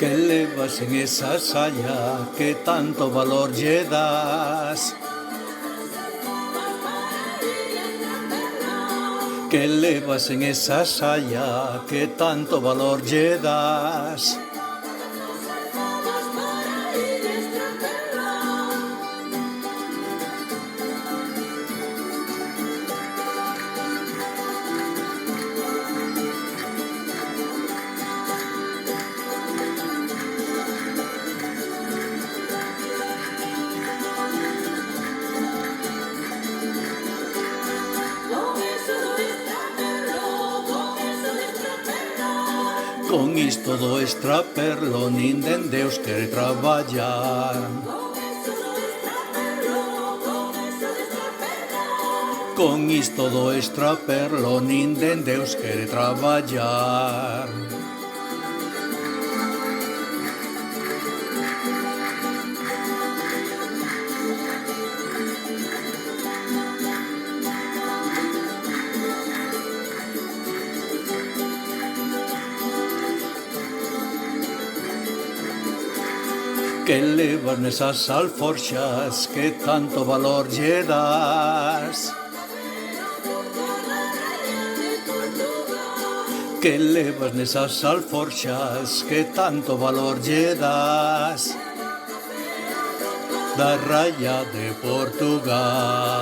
Que levas en esa saya, que tanto valor lle das. Que levas en esa saya, que tanto valor lle das. Con isto do extraperlo nin Deus quere traballar. Con isto do extraperlo nin Deus quere traballar. Que levas nesas alforxas, que tanto valor lle das. Que levas nesas alforxas, que tanto valor lle das. Da raya de Portugal.